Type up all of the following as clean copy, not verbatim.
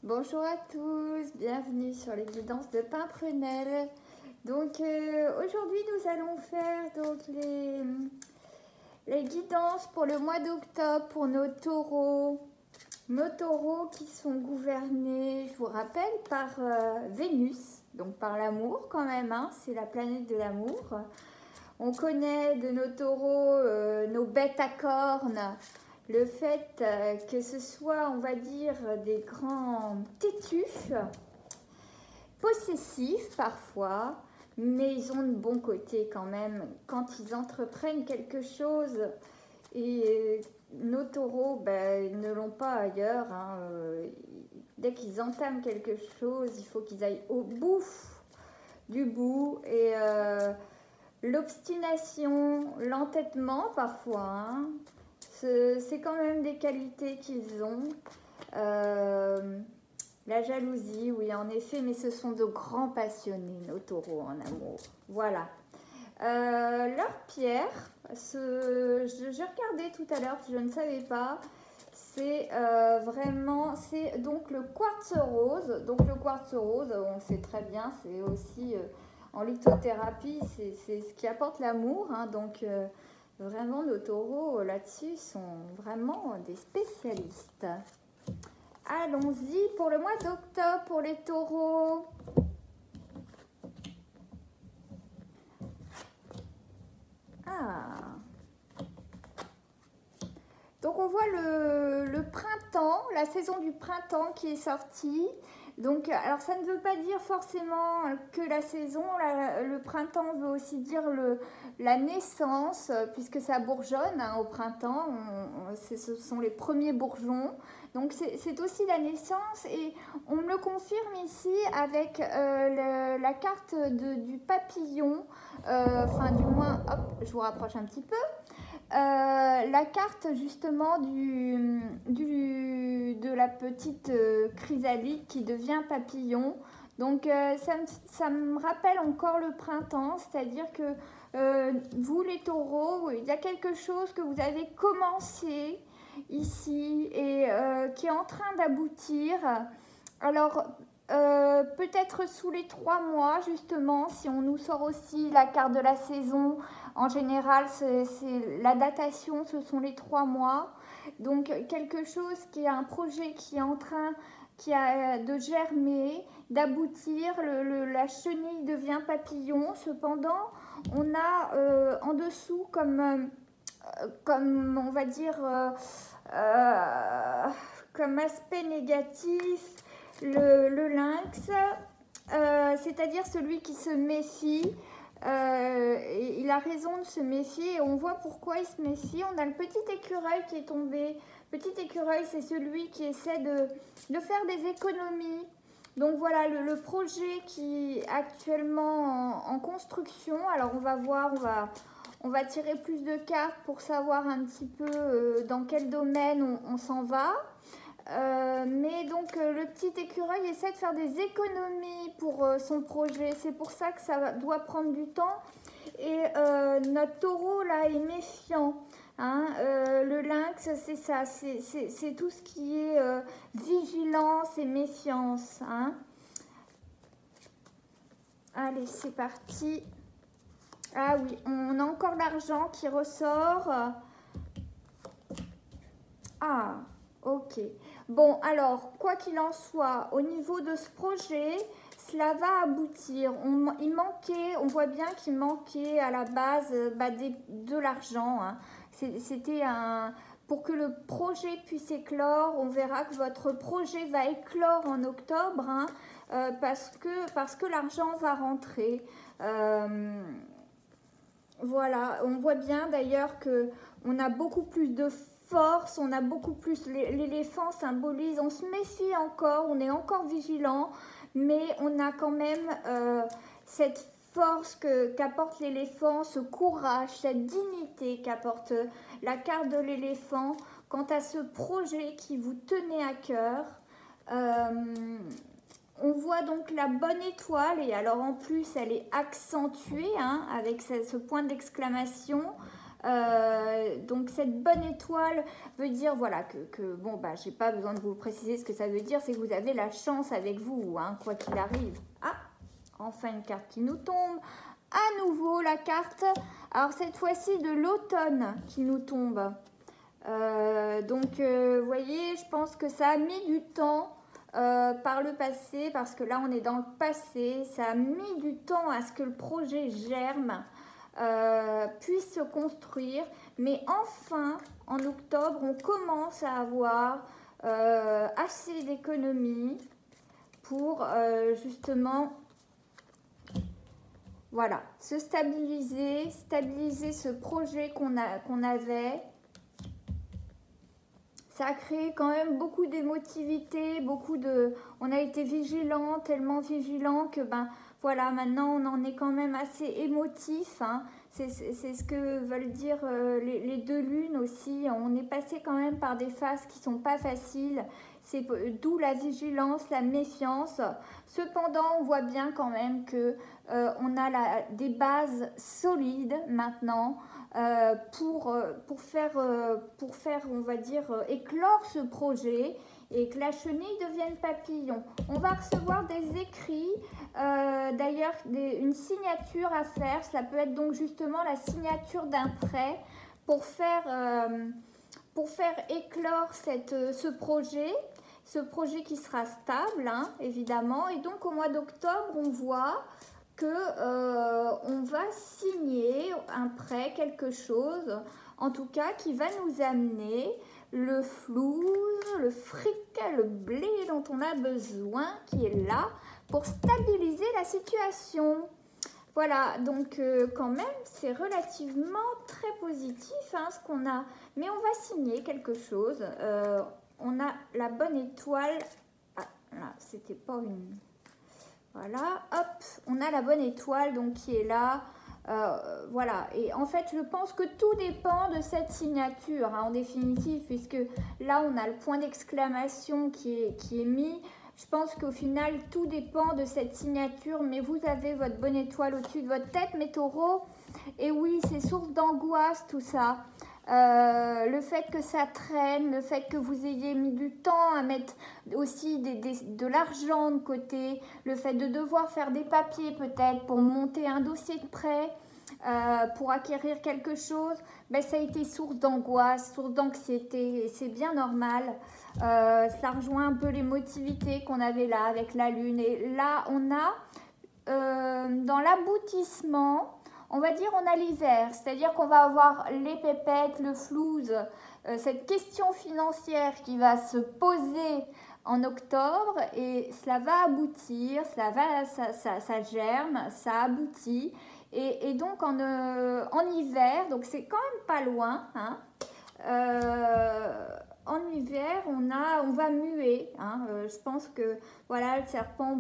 Bonjour à tous, bienvenue sur les guidances de Pimprenelle. Donc aujourd'hui nous allons faire les guidances pour le mois d'octobre pour nos taureaux. Nos taureaux qui sont gouvernés, je vous rappelle, par Vénus, donc par l'amour quand même, hein, c'est la planète de l'amour. On connaît de nos taureaux nos bêtes à cornes. Le fait que ce soit, on va dire, des grands têtus, possessifs parfois, mais ils ont de bons côtés quand même. Quand ils entreprennent quelque chose, et nos taureaux ils ne l'ont pas ailleurs, hein, dès qu'ils entament quelque chose, il faut qu'ils aillent au bout du bout. Et l'obstination, l'entêtement parfois, hein, c'est quand même des qualités qu'ils ont. La jalousie, oui, en effet, mais ce sont de grands passionnés, nos taureaux en amour. Voilà. Leur pierre, je regardais tout à l'heure, je ne savais pas, c'est c'est donc le quartz rose. Donc le quartz rose, on sait très bien, c'est aussi en lithothérapie, c'est ce qui apporte l'amour, hein, donc vraiment, nos taureaux là-dessus sont vraiment des spécialistes. Allons-y pour le mois d'octobre pour les taureaux. Donc on voit le printemps, la saison du printemps qui est sortie. Donc, alors ça ne veut pas dire forcément que la saison, le printemps veut aussi dire la naissance, puisque ça bourgeonne hein, au printemps, ce sont les premiers bourgeons. Donc c'est aussi la naissance et on me le confirme ici avec la carte du papillon, enfin du moins, hop, je vous rapproche un petit peu. La carte justement de la petite chrysalide qui devient papillon. Donc ça me rappelle encore le printemps, c'est-à-dire que vous les taureaux, il y a quelque chose que vous avez commencé ici et qui est en train d'aboutir. Alors peut-être sous les 3 mois justement, si on nous sort aussi la carte de la saison, en général c'est la datation, ce sont les 3 mois. Donc quelque chose qui est un projet qui est en train de germer, d'aboutir, la chenille devient papillon. Cependant on a en dessous comme on va dire comme aspect négatif le lynx, c'est-à-dire celui qui se méfie. Il a raison de se méfier et on voit pourquoi il se méfie. On a le petit écureuil qui est tombé. Petit écureuil, c'est celui qui essaie de faire des économies. Donc voilà le projet qui est actuellement en construction. Alors on va voir, on va tirer plus de cartes pour savoir un petit peu dans quel domaine on s'en va. Mais donc le petit écureuil essaie de faire des économies pour son projet. C'est pour ça que ça doit prendre du temps. Et notre taureau là est méfiant. Hein, le lynx, c'est ça, c'est tout ce qui est vigilance et méfiance. Hein. Allez, c'est parti. Ah oui, on a encore l'argent qui ressort. Ah, ok. Bon, alors, quoi qu'il en soit, au niveau de ce projet, cela va aboutir. Il manquait, on voit bien qu'il manquait à la base de l'argent. Hein. C'était pour que le projet puisse éclore. On verra que votre projet va éclore en octobre hein, parce que l'argent va rentrer. Voilà, on voit bien d'ailleurs qu'on a beaucoup plus de force, on a beaucoup plus, l'éléphant symbolise, on se méfie encore, on est encore vigilant, mais on a quand même cette force qu'apporte l'éléphant, ce courage, cette dignité qu'apporte la carte de l'éléphant quant à ce projet qui vous tenait à cœur. On voit donc la bonne étoile et alors en plus elle est accentuée hein, avec ce point d'exclamation. Donc cette bonne étoile veut dire voilà que bon bah j'ai pas besoin de vous préciser ce que ça veut dire, c'est que vous avez la chance avec vous, hein, quoi qu'il arrive. Ah, enfin une carte qui nous tombe. À nouveau la carte, alors cette fois-ci de l'automne qui nous tombe. Vous voyez, je pense que ça a mis du temps par le passé, parce que là on est dans le passé, ça a mis du temps à ce que le projet germe, puisse se construire, mais enfin en octobre on commence à avoir assez d'économies pour justement voilà, se stabiliser, stabiliser ce projet qu'on avait. Ça a créé quand même beaucoup d'émotivité, on a été vigilants, tellement vigilants que ben voilà, maintenant on en est quand même assez émotif, hein. C'est ce que veulent dire les deux lunes aussi. On est passé quand même par des phases qui sont pas faciles. C'est d'où la vigilance, la méfiance. Cependant, on voit bien quand même que on a des bases solides maintenant. Pour faire, on va dire, éclore ce projet et que la chenille devienne papillon. On va recevoir des écrits, d'ailleurs une signature à faire. Cela peut être donc justement la signature d'un prêt pour faire éclore ce projet qui sera stable, hein, évidemment. Et donc au mois d'octobre, on voit on va signer un prêt, quelque chose, en tout cas, qui va nous amener le flouze, le fric, le blé dont on a besoin, qui est là pour stabiliser la situation. Voilà, donc quand même, c'est relativement très positif, hein, ce qu'on a. Mais on va signer quelque chose. On a la bonne étoile. Ah, là, c'était pas une... Voilà, hop, on a la bonne étoile donc qui est là. Voilà, et en fait, je pense que tout dépend de cette signature, hein, en définitive, puisque là, on a le point d'exclamation qui est mis. Je pense qu'au final, tout dépend de cette signature, mais vous avez votre bonne étoile au-dessus de votre tête, mes taureaux. Et oui, c'est source d'angoisse, tout ça. Le fait que ça traîne, le fait que vous ayez mis du temps à mettre aussi de l'argent de côté, le fait de devoir faire des papiers peut-être pour monter un dossier de prêt, pour acquérir quelque chose, ben, ça a été source d'angoisse, source d'anxiété, et c'est bien normal. Ça rejoint un peu l'émotivité qu'on avait là avec la lune, et là on a dans l'aboutissement, on va dire on a l'hiver, c'est-à-dire qu'on va avoir les pépettes, le flouze, cette question financière qui va se poser en octobre, et cela va aboutir, ça germe, ça aboutit, et donc en hiver, donc c'est quand même pas loin, hein, en hiver on va muer, hein, je pense que voilà, le serpent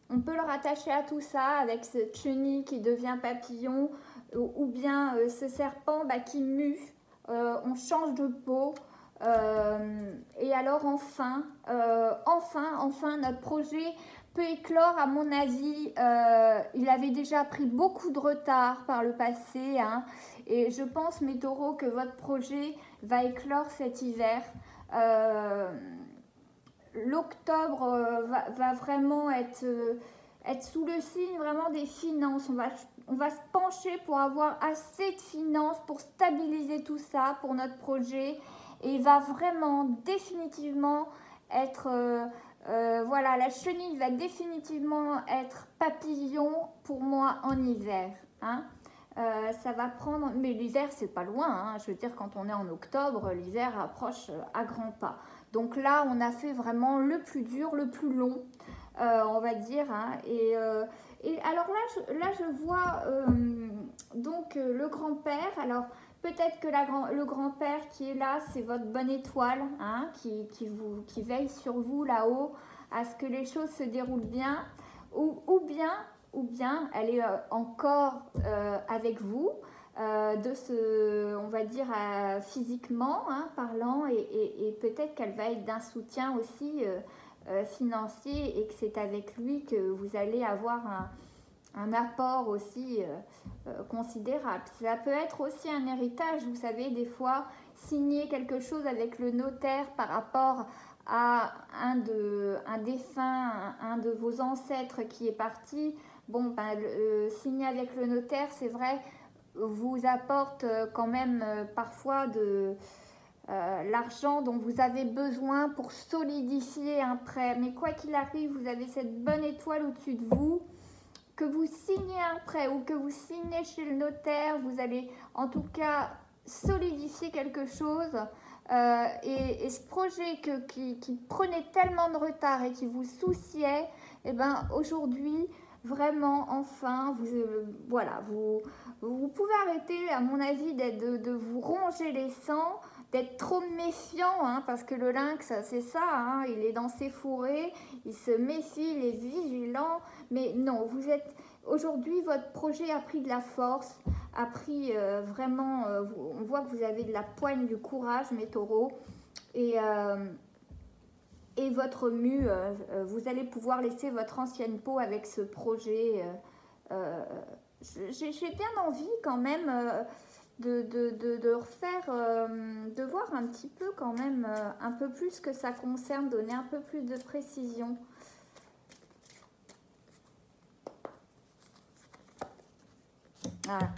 on peut le rattacher à tout ça avec cette chenille qui devient papillon, ou bien ce serpent qui mue, on change de peau, et alors enfin, notre projet peut éclore à mon avis. Il avait déjà pris beaucoup de retard par le passé, hein, et je pense, mes taureaux, que votre projet va éclore cet hiver. L'octobre va vraiment être sous le signe vraiment des finances. On va se pencher pour avoir assez de finances pour stabiliser tout ça pour notre projet, et il va vraiment définitivement être voilà, la chenille va définitivement être papillon pour moi en hiver, hein. Ça va prendre, mais l'hiver c'est pas loin, hein. Je veux dire, quand on est en octobre, l'hiver approche à grands pas. Donc là, on a fait vraiment le plus dur, le plus long, on va dire, hein. Et alors là, je vois donc le grand-père. Alors peut-être que le grand-père qui est là, c'est votre bonne étoile, hein, qui veille sur vous là-haut à ce que les choses se déroulent bien, ou bien elle est encore avec vous. On va dire physiquement, hein, parlant, et peut-être qu'elle va être d'un soutien aussi financier, et que c'est avec lui que vous allez avoir un apport aussi considérable. Ça peut être aussi un héritage, vous savez, des fois, signer quelque chose avec le notaire par rapport à un défunt, un de vos ancêtres qui est parti. Bon, ben, signer avec le notaire, c'est vrai, vous apporte quand même parfois de l'argent dont vous avez besoin pour solidifier un prêt. Mais quoi qu'il arrive, vous avez cette bonne étoile au-dessus de vous. Que vous signez un prêt ou que vous signez chez le notaire, vous allez en tout cas solidifier quelque chose. Et ce projet qui prenait tellement de retard et qui vous souciait, et ben aujourd'hui, vraiment, enfin, voilà, vous pouvez arrêter, à mon avis, de vous ronger les sangs, d'être trop méfiant, hein, parce que le lynx, c'est ça, hein, il est dans ses fourrés, il se méfie, il est vigilant, mais non, vous êtes... Aujourd'hui, votre projet a pris de la force, a pris vraiment... on voit que vous avez de la poigne, du courage, mes taureaux, et votre mue, vous allez pouvoir laisser votre ancienne peau avec ce projet. J'ai bien envie quand même de refaire, de voir un petit peu quand même un peu plus ce que ça concerne, donner un peu plus de précision. Voilà.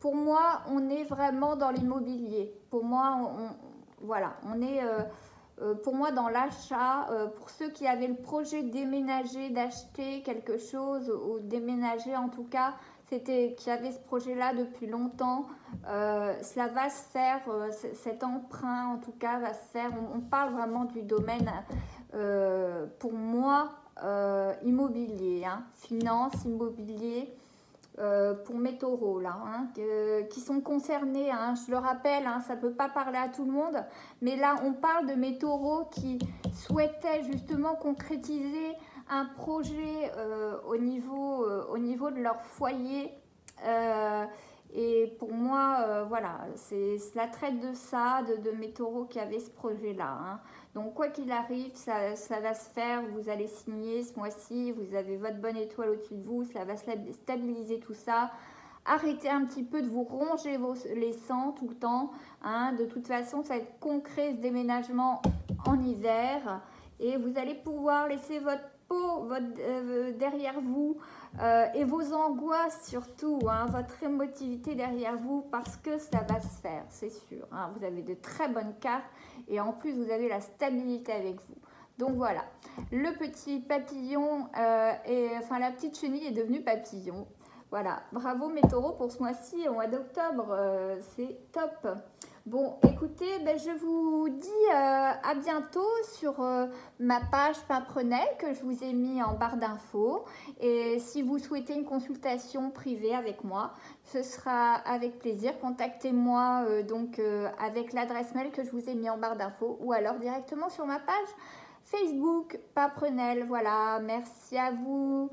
Pour moi, on est vraiment dans l'immobilier. Pour moi, voilà, on est pour moi dans l'achat. Pour ceux qui avaient le projet de déménager, d'acheter quelque chose ou déménager en tout cas, qui avaient ce projet-là depuis longtemps, cela va se faire, cet emprunt en tout cas va se faire. On parle vraiment du domaine, pour moi, immobilier, hein, finance, immobilier. Pour mes taureaux là, hein, qui sont concernés, hein, je le rappelle, hein, ça ne peut pas parler à tout le monde, mais là on parle de mes taureaux qui souhaitaient justement concrétiser un projet au niveau de leur foyer, et pour moi, voilà, c'est la traite de ça, de mes taureaux qui avaient ce projet-là, hein. Donc quoi qu'il arrive, ça va se faire, vous allez signer ce mois-ci, vous avez votre bonne étoile au-dessus de vous, ça va stabiliser tout ça. Arrêtez un petit peu de vous ronger les sangs tout le temps, hein. De toute façon, ça va être concret ce déménagement en hiver et vous allez pouvoir laisser votre peau derrière vous, et vos angoisses surtout, hein, votre émotivité derrière vous, parce que ça va se faire, c'est sûr, hein. Vous avez de très bonnes cartes et en plus vous avez la stabilité avec vous. Donc voilà, le petit papillon, enfin la petite chenille est devenue papillon. Voilà, bravo mes taureaux pour ce mois-ci, au mois d'octobre, c'est top. Bon, écoutez, ben, je vous dis à bientôt sur ma page Pimprenelle que je vous ai mis en barre d'infos. Et si vous souhaitez une consultation privée avec moi, ce sera avec plaisir. Contactez-moi donc avec l'adresse mail que je vous ai mis en barre d'infos ou alors directement sur ma page Facebook Pimprenelle. Voilà, merci à vous.